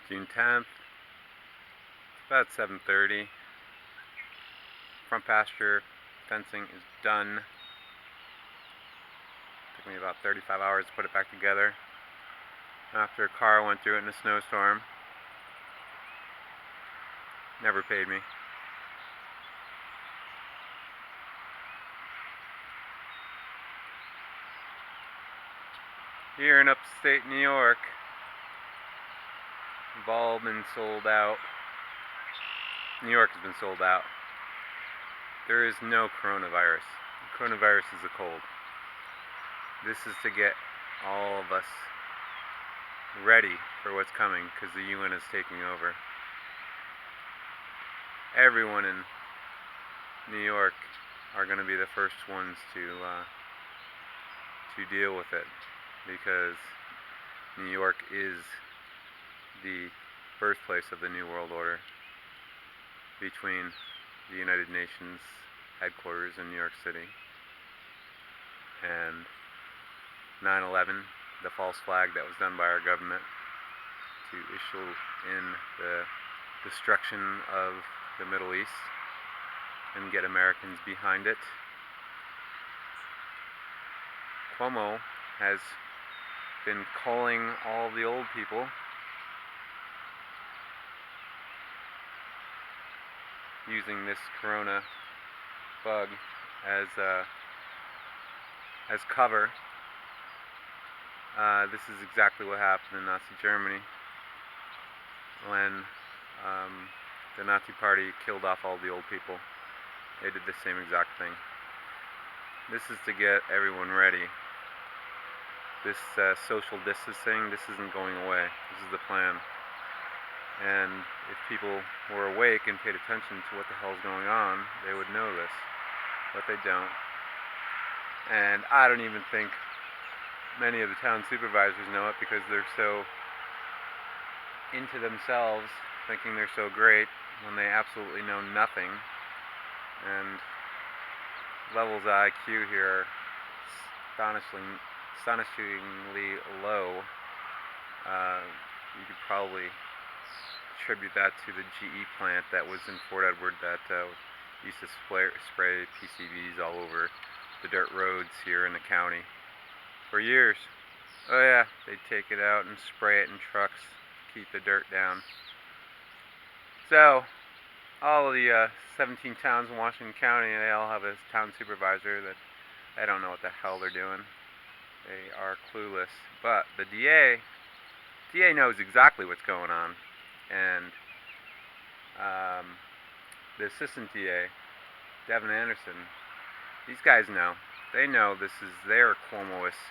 June 10th. It's about 7:30. Front pasture fencing is done. Took me about 35 hours to put it back together. After a car went through it in a snowstorm. Never paid me. Here in upstate New York, we've all been sold out. New York has been sold out. There is no coronavirus. The coronavirus is a cold. This is to get all of us ready for what's coming because the UN is taking over. Everyone in New York are going to be the first ones to deal with it because New York is the birthplace of the New World Order between the United Nations headquarters in New York City and 9/11, the false flag that was done by our government to issue in the destruction of the Middle East and get Americans behind it. Cuomo has been calling all the old people using this corona bug as cover. This is exactly what happened in Nazi Germany when the Nazi Party killed off all the old people. They did the same exact thing. This is to get everyone ready. This social distancing, this isn't going away. This is the plan. And if people were awake and paid attention to what the hell's going on, they would know this. But they don't. And I don't even think many of the town supervisors know it because they're so into themselves, thinking they're so great, when they absolutely know nothing. And levels of IQ here are astonishingly low. You could probably attribute that to the GE plant that was in Fort Edward that used to spray PCBs all over the dirt roads here in the county for years. Oh yeah, they'd take it out and spray it in trucks to keep the dirt down. So, all of the 17 towns in Washington County, they all have a town supervisor that they don't know what the hell they're doing. They are clueless. But the DA knows exactly what's going on. And the assistant DA, Devin Anderson, these guys know. They know this is their Cuomoists.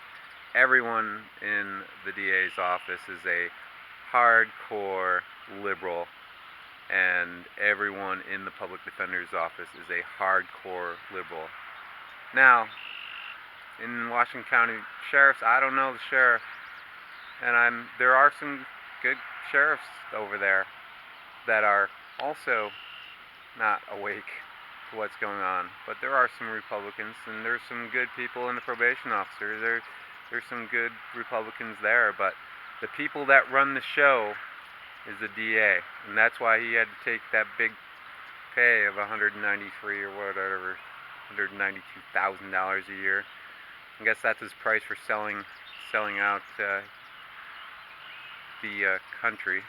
Everyone in the DA's office is a hardcore liberal, and everyone in the public defender's office is a hardcore liberal. Now, in Washington County sheriffs, I don't know the sheriff, and there are some good sheriffs over there that are also not awake to what's going on. But there are some Republicans, and there's some good people in the probation officer. There's some good Republicans there, but the people that run the show is the DA, and that's why he had to take that big pay of $193 or whatever, $192,000 a year. I guess that's his price for selling out the country. It's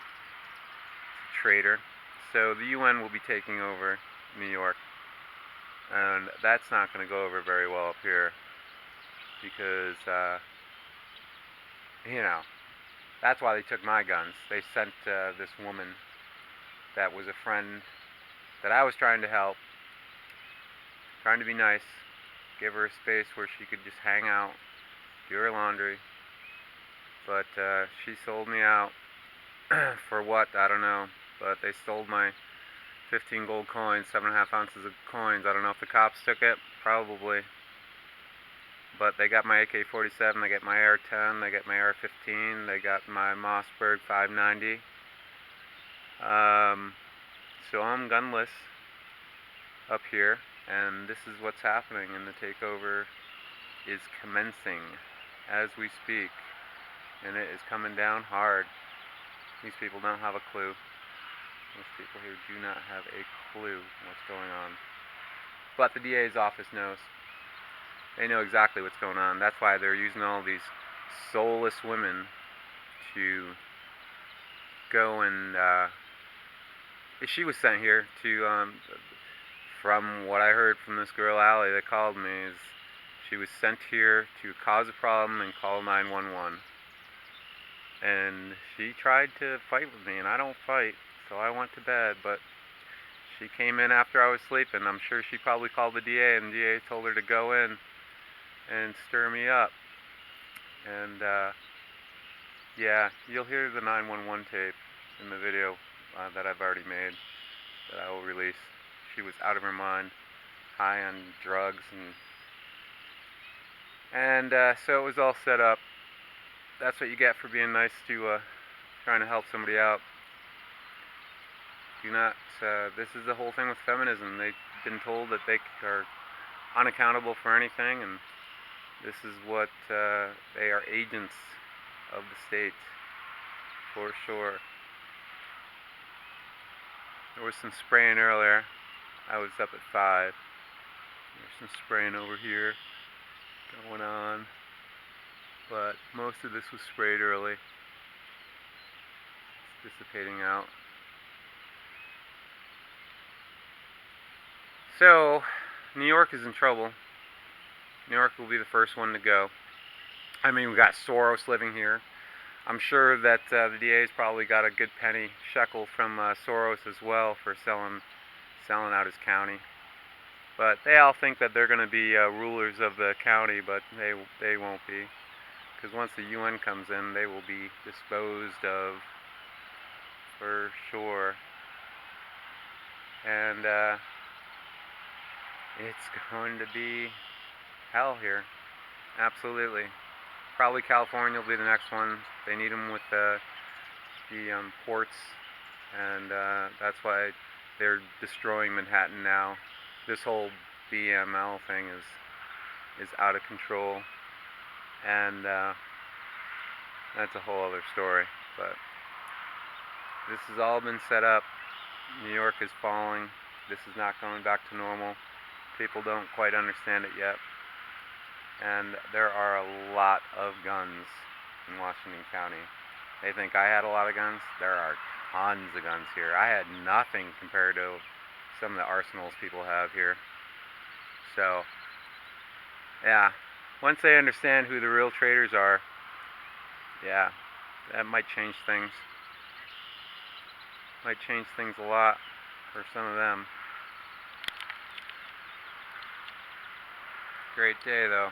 a traitor. So the UN will be taking over New York, and that's not going to go over very well up here because that's why they took my guns. They sent this woman that was a friend that I was trying to help, trying to be nice, give her a space where she could just hang out, do her laundry. But she sold me out for what? I don't know. But they stole my 15 gold coins, 7.5 ounces of coins. I don't know if the cops took it. Probably. But they got my AK-47, they got my AR-10, they got my AR-15, they got my Mossberg 590. So I'm gunless up here, and this is what's happening, and the takeover is commencing as we speak, and it is coming down hard. These people don't have a clue. Most people here do not have a clue what's going on. But the DA's office knows. They know exactly what's going on. That's why they're using all these soulless women to go and she was sent here to from what I heard from this girl Allie that called me, is she was sent here to cause a problem and call 911. And she tried to fight with me, and I don't fight, so I went to bed. But she came in after I was sleeping. I'm sure she probably called the DA, and the DA told her to go in and stir me up. And yeah, you'll hear the 911 tape in the video that I've already made, that I will release. She was out of her mind, high on drugs, and so it was all set up. That's what you get for being nice to trying to help somebody out. Do not. This is the whole thing with feminism. They've been told that they are unaccountable for anything, and this is what they are, agents of the state, for sure. There was some spraying earlier. I was up at 5. There's some spraying over here going on, but most of this was sprayed early. It's dissipating out. So, New York is in trouble. New York will be the first one to go. I mean, we got Soros living here. I'm sure that the DA's probably got a good penny shekel from Soros as well for selling out his county. But they all think that they're going to be rulers of the county, but they won't be. Because once the UN comes in, they will be disposed of, for sure. And it's going to be hell here. Absolutely. Probably California will be the next one. They need them with the ports, and that's why they're destroying Manhattan now. This whole BML thing is out of control, and that's a whole other story. But this has all been set up. New York is falling. This is not going back to normal. People don't quite understand it yet. And there are a lot of guns in Washington County. They think I had a lot of guns. There are tons of guns here. I had nothing compared to some of the arsenals people have here. So, yeah, once they understand who the real traitors are, yeah, that might change things. Might change things a lot for some of them. Great day, though.